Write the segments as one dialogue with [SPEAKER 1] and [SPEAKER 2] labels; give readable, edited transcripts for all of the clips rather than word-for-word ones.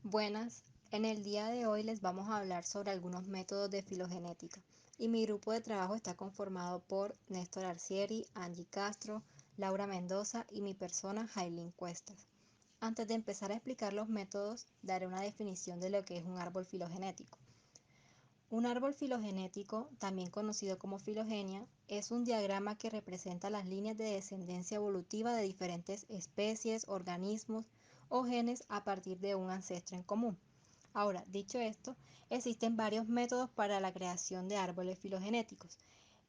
[SPEAKER 1] Buenas, en el día de hoy les vamos a hablar sobre algunos métodos de filogenética y mi grupo de trabajo está conformado por Néstor Arcieri, Angie Castro, Laura Mendoza y mi persona Jailin Cuestas. Antes de empezar a explicar los métodos, daré una definición de lo que es un árbol filogenético. Un árbol filogenético, también conocido como filogenia, es un diagrama que representa las líneas de descendencia evolutiva de diferentes especies, organismos o genes a partir de un ancestro en común. Ahora, dicho esto, existen varios métodos para la creación de árboles filogenéticos.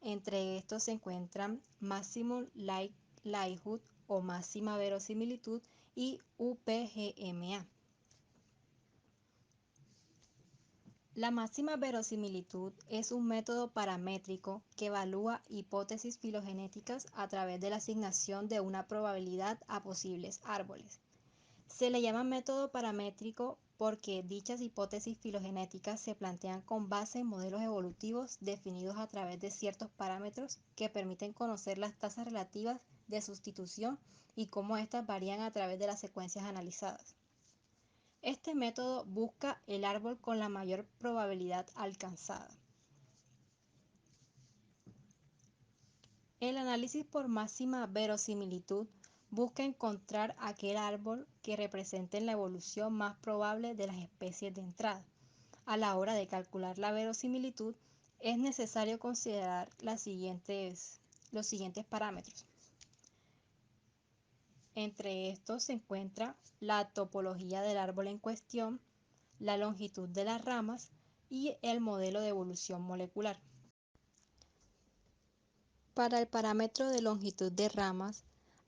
[SPEAKER 1] Entre estos se encuentran Maximum Likelihood o máxima verosimilitud y UPGMA. La máxima verosimilitud es un método paramétrico que evalúa hipótesis filogenéticas a través de la asignación de una probabilidad a posibles árboles. Se le llama método paramétrico porque dichas hipótesis filogenéticas se plantean con base en modelos evolutivos definidos a través de ciertos parámetros que permiten conocer las tasas relativas de sustitución y cómo éstas varían a través de las secuencias analizadas. Este método busca el árbol con la mayor probabilidad alcanzada. El análisis por máxima verosimilitud busca encontrar aquel árbol que represente la evolución más probable de las especies de entrada. A la hora de calcular la verosimilitud, es necesario considerar los siguientes parámetros. Entre estos se encuentra la topología del árbol en cuestión, la longitud de las ramas y el modelo de evolución molecular. Para el parámetro de longitud de ramas,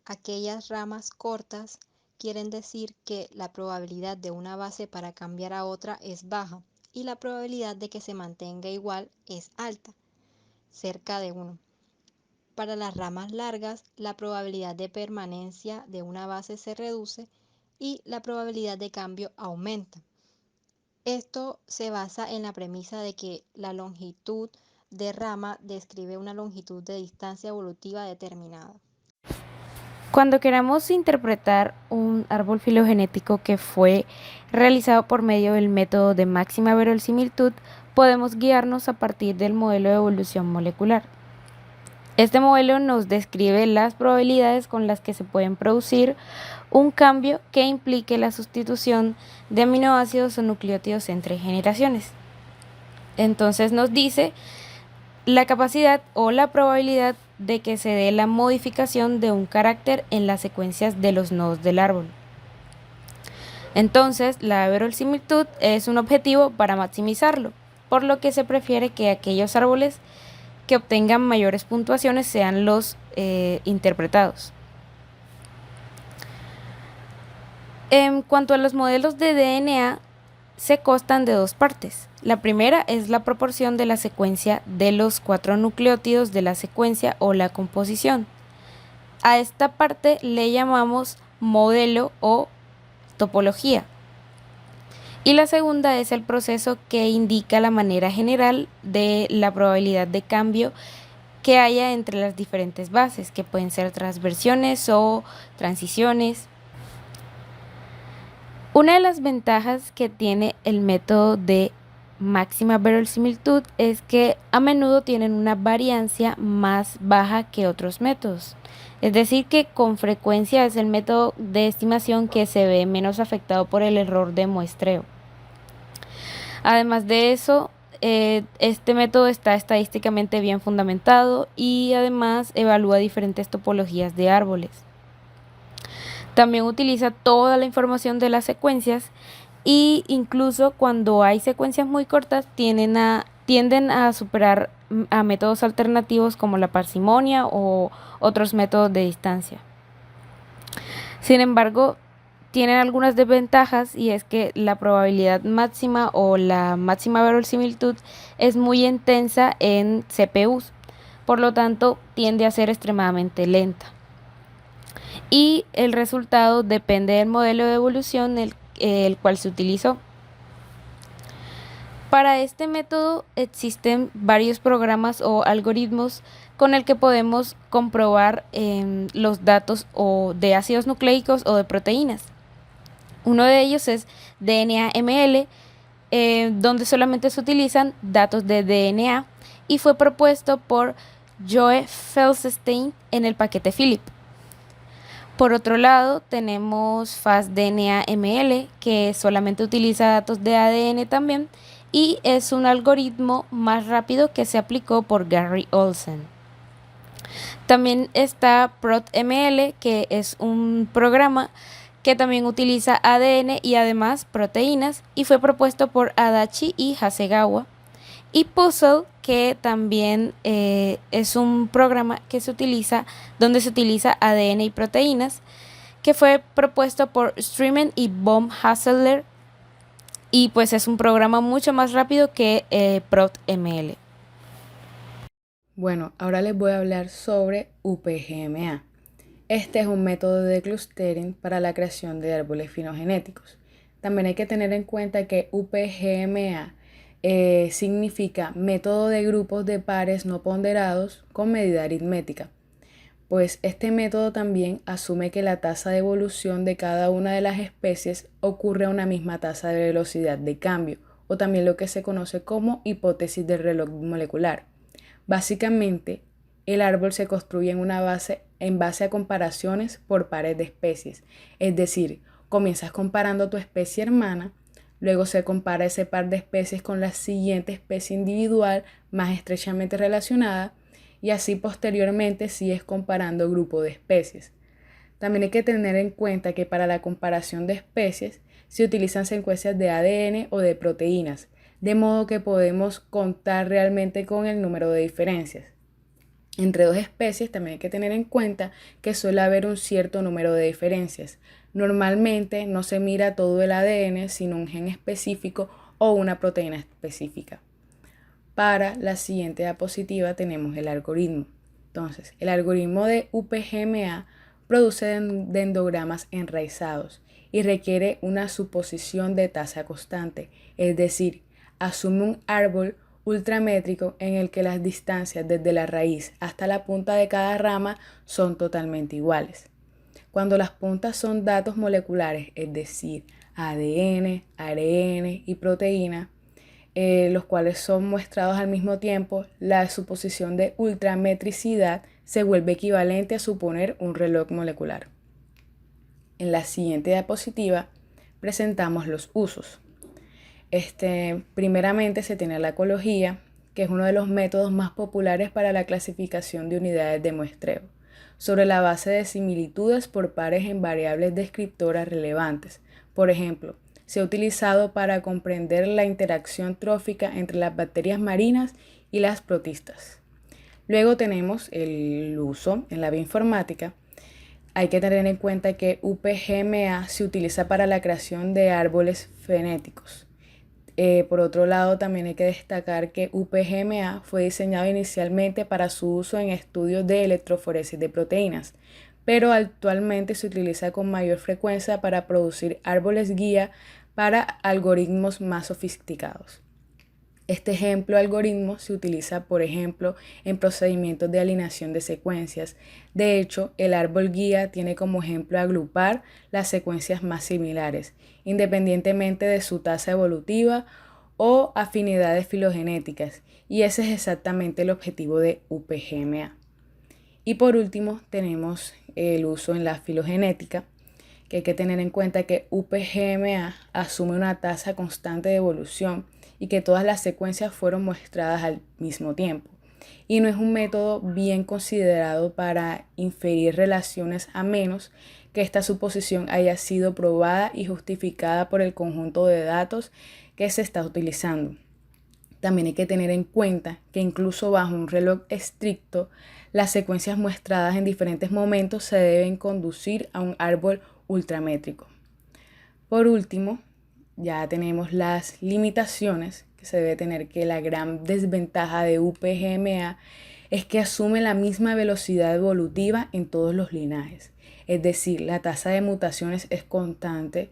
[SPEAKER 1] aquellas ramas cortas quieren decir que la probabilidad de una base para cambiar a otra es baja y la probabilidad de que se mantenga igual es alta, cerca de 1. Para las ramas largas, la probabilidad de permanencia de una base se reduce y la probabilidad de cambio aumenta. Esto se basa en la premisa de que la longitud de rama describe una longitud de distancia evolutiva determinada.
[SPEAKER 2] Cuando queramos interpretar un árbol filogenético que fue realizado por medio del método de máxima verosimilitud, podemos guiarnos a partir del modelo de evolución molecular. Este modelo nos describe las probabilidades con las que se pueden producir un cambio que implique la sustitución de aminoácidos o nucleótidos entre generaciones. Entonces nos dice la capacidad o la probabilidad de que se dé la modificación de un carácter en las secuencias de los nodos del árbol. Entonces, la verosimilitud es un objetivo para maximizarlo, por lo que se prefiere que aquellos árboles que obtengan mayores puntuaciones sean los interpretados. En cuanto a los modelos de DNA, se constan de dos partes. La primera es la proporción de la secuencia de los 4 nucleótidos de la secuencia o la composición. A esta parte le llamamos modelo o topología. Y la segunda es el proceso que indica la manera general de la probabilidad de cambio que haya entre las diferentes bases, que pueden ser transversiones o transiciones. Una de las ventajas que tiene el método de máxima verosimilitud es que a menudo tienen una variancia más baja que otros métodos. Es decir, que con frecuencia es el método de estimación que se ve menos afectado por el error de muestreo. Además de eso, este método está estadísticamente bien fundamentado y además evalúa diferentes topologías de árboles. También utiliza toda la información de las secuencias y incluso cuando hay secuencias muy cortas tienden a superar a métodos alternativos como la parsimonia o otros métodos de distancia. Sin embargo, tienen algunas desventajas y es que la probabilidad máxima o la máxima verosimilitud es muy intensa en CPUs, por lo tanto tiende a ser extremadamente lenta. Y el resultado depende del modelo de evolución el cual se utilizó. Para este método existen varios programas o algoritmos con el que podemos comprobar los datos o de ácidos nucleicos o de proteínas. Uno de ellos es DNA-ML, donde solamente se utilizan datos de DNA y fue propuesto por Joe Felsenstein en el paquete Philip. Por otro lado, tenemos FastDNA-ML, que solamente utiliza datos de ADN también, y es un algoritmo más rápido que se aplicó por Gary Olsen. También está ProtML, que es un programa que también utiliza ADN y además proteínas, y fue propuesto por Adachi y Hasegawa. Y Puzzle, que también es un programa que se utiliza, donde se utiliza ADN y proteínas, que fue propuesto por Streeman y Baumhassler, y pues es un programa mucho más rápido que ProtML.
[SPEAKER 3] Bueno, ahora les voy a hablar sobre UPGMA. Este es un método de clustering para la creación de árboles filogenéticos. También hay que tener en cuenta que UPGMA significa método de grupos de pares no ponderados con medida aritmética, pues este método también asume que la tasa de evolución de cada una de las especies ocurre a una misma tasa de velocidad de cambio, o también lo que se conoce como hipótesis del reloj molecular. Básicamente, el árbol se construye en base a comparaciones por pares de especies, es decir, comienzas comparando tu especie hermana, luego se compara ese par de especies con la siguiente especie individual más estrechamente relacionada y así posteriormente sigues comparando grupo de especies. También hay que tener en cuenta que para la comparación de especies se utilizan secuencias de ADN o de proteínas, de modo que podemos contar realmente con el número de diferencias. Entre dos especies también hay que tener en cuenta que suele haber un cierto número de diferencias. Normalmente no se mira todo el ADN, sino un gen específico o una proteína específica. Para la siguiente diapositiva tenemos el algoritmo. Entonces, el algoritmo de UPGMA produce dendrogramas enraizados y requiere una suposición de tasa constante, es decir, asume un árbol ultramétrico en el que las distancias desde la raíz hasta la punta de cada rama son totalmente iguales. Cuando las puntas son datos moleculares, es decir, ADN, ARN y proteína, los cuales son muestrados al mismo tiempo, la suposición de ultrametricidad se vuelve equivalente a suponer un reloj molecular. En la siguiente diapositiva presentamos los usos. Primeramente se tiene la ecología, que es uno de los métodos más populares para la clasificación de unidades de muestreo, sobre la base de similitudes por pares en variables descriptoras relevantes. Por ejemplo, se ha utilizado para comprender la interacción trófica entre las bacterias marinas y las protistas. Luego tenemos el uso en la bioinformática. Hay que tener en cuenta que UPGMA se utiliza para la creación de árboles genéticos. Por otro lado, también hay que destacar que UPGMA fue diseñado inicialmente para su uso en estudios de electroforesis de proteínas, pero actualmente se utiliza con mayor frecuencia para producir árboles guía para algoritmos más sofisticados. Este ejemplo de algoritmo se utiliza, por ejemplo, en procedimientos de alineación de secuencias. De hecho, el árbol guía tiene como ejemplo agrupar las secuencias más similares, independientemente de su tasa evolutiva o afinidades filogenéticas, y ese es exactamente el objetivo de UPGMA. Y por último, tenemos el uso en la filogenética, que hay que tener en cuenta que UPGMA asume una tasa constante de evolución y que todas las secuencias fueron muestradas al mismo tiempo. Y no es un método bien considerado para inferir relaciones a menos que esta suposición haya sido probada y justificada por el conjunto de datos que se está utilizando. También hay que tener en cuenta que incluso bajo un reloj estricto, las secuencias muestradas en diferentes momentos se deben conducir a un árbol ultramétrico. Por último, ya tenemos las limitaciones que se debe tener, que la gran desventaja de UPGMA es que asume la misma velocidad evolutiva en todos los linajes, es decir, la tasa de mutaciones es constante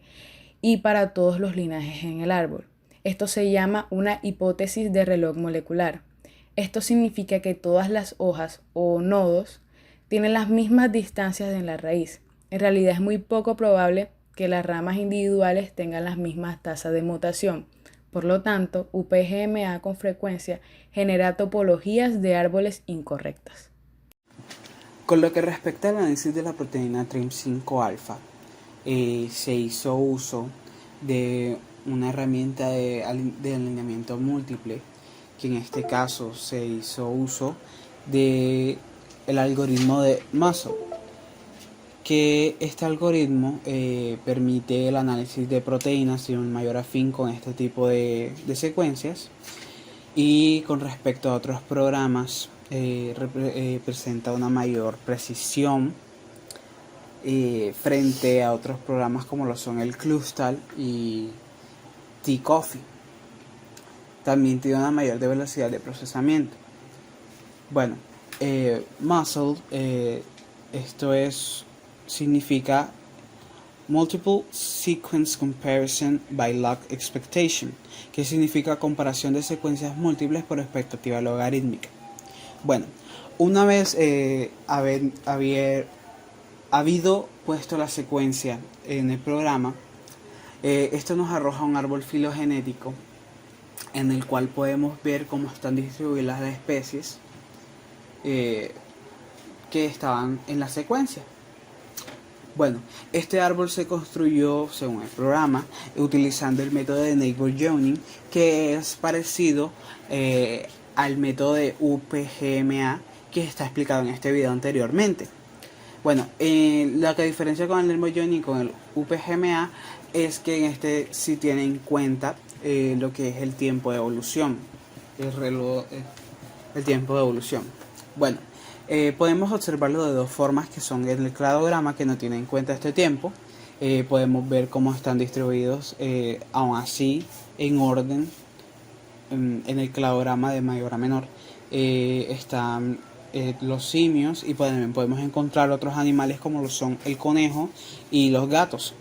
[SPEAKER 3] y para todos los linajes en el árbol. Esto se llama una hipótesis de reloj molecular. Esto significa que todas las hojas o nodos tienen las mismas distancias en la raíz. En realidad es muy poco probable que las ramas individuales tengan las mismas tasas de mutación. Por lo tanto, UPGMA con frecuencia genera topologías de árboles incorrectas.
[SPEAKER 4] Con lo que respecta al análisis de la proteína TRIM5-alfa, se hizo uso de una herramienta de alineamiento múltiple, que en este caso se hizo uso de el algoritmo de Muscle, que este algoritmo permite el análisis de proteínas y un mayor afín con este tipo de secuencias, y con respecto a otros programas presenta una mayor precisión frente a otros programas como lo son el Clustal y T-Coffee. También tiene una mayor velocidad de procesamiento. Bueno, Muscle, esto significa Multiple Sequence Comparison by Log Expectation, que significa comparación de secuencias múltiples por expectativa logarítmica. Bueno, una vez habido puesto la secuencia en el programa, esto nos arroja un árbol filogenético en el cual podemos ver cómo están distribuidas las especies que estaban en la secuencia. Bueno, este árbol se construyó según el programa utilizando el método de Neighbor Joining, que es parecido al método de UPGMA que está explicado en este video anteriormente. Bueno, la que diferencia con el Neighbor Joining con el UPGMA es que en este sí tiene en cuenta lo que es el tiempo de evolución, el tiempo de evolución. Bueno, podemos observarlo de dos formas, que son en el cladograma, que no tiene en cuenta este tiempo. Podemos ver cómo están distribuidos, aún así, en orden, en el cladograma de mayor a menor. Están los simios, y también podemos encontrar otros animales como lo son el conejo y los gatos.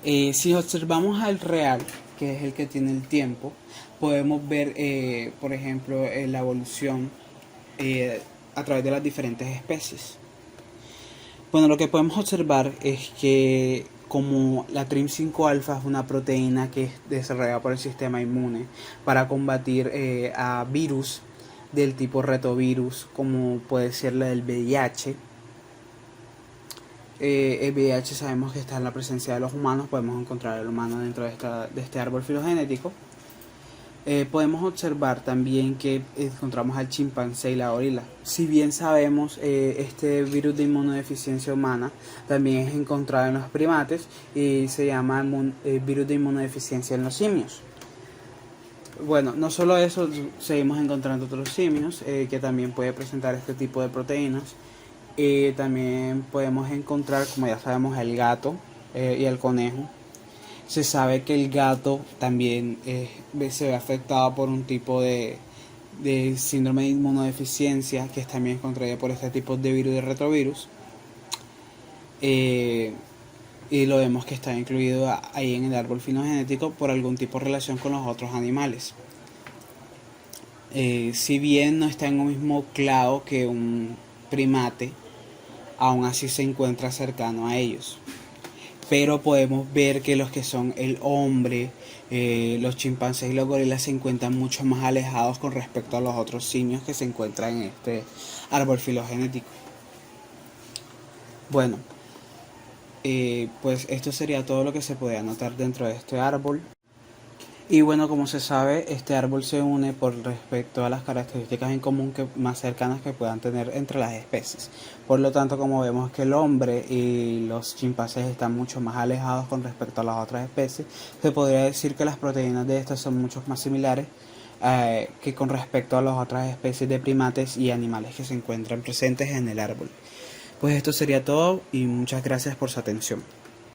[SPEAKER 4] Si observamos al real, que es el que tiene el tiempo, podemos ver, por ejemplo, la evolución a través de las diferentes especies. Bueno, lo que podemos observar es que como la TRIM5-alfa es una proteína que es desarrollada por el sistema inmune para combatir a virus del tipo retovirus, como puede ser la del VIH. El VIH sabemos que está en la presencia de los humanos, podemos encontrar el humano dentro de este árbol filogenético. Podemos observar también que encontramos al chimpancé y la gorila. Si bien sabemos, este virus de inmunodeficiencia humana también es encontrado en los primates y se llama virus de inmunodeficiencia en los simios. Bueno, no solo eso, seguimos encontrando otros simios que también puede presentar este tipo de proteínas. También podemos encontrar, como ya sabemos, el gato y el conejo. Se sabe que el gato también se ve afectado por un tipo de síndrome de inmunodeficiencia, que es también contraído por este tipo de virus de retrovirus. Y lo vemos que está incluido ahí en el árbol filogenético por algún tipo de relación con los otros animales. Si bien no está en un mismo clado que un primate, aún así se encuentra cercano a ellos. Pero podemos ver que los que son el hombre, los chimpancés y los gorilas se encuentran mucho más alejados con respecto a los otros simios que se encuentran en este árbol filogenético. Bueno, pues esto sería todo lo que se puede anotar dentro de este árbol. Y bueno, como se sabe, este árbol se une por respecto a las características en común más cercanas que puedan tener entre las especies. Por lo tanto, como vemos que el hombre y los chimpancés están mucho más alejados con respecto a las otras especies, se podría decir que las proteínas de estas son mucho más similares que con respecto a las otras especies de primates y animales que se encuentran presentes en el árbol. Pues esto sería todo y muchas gracias por su atención.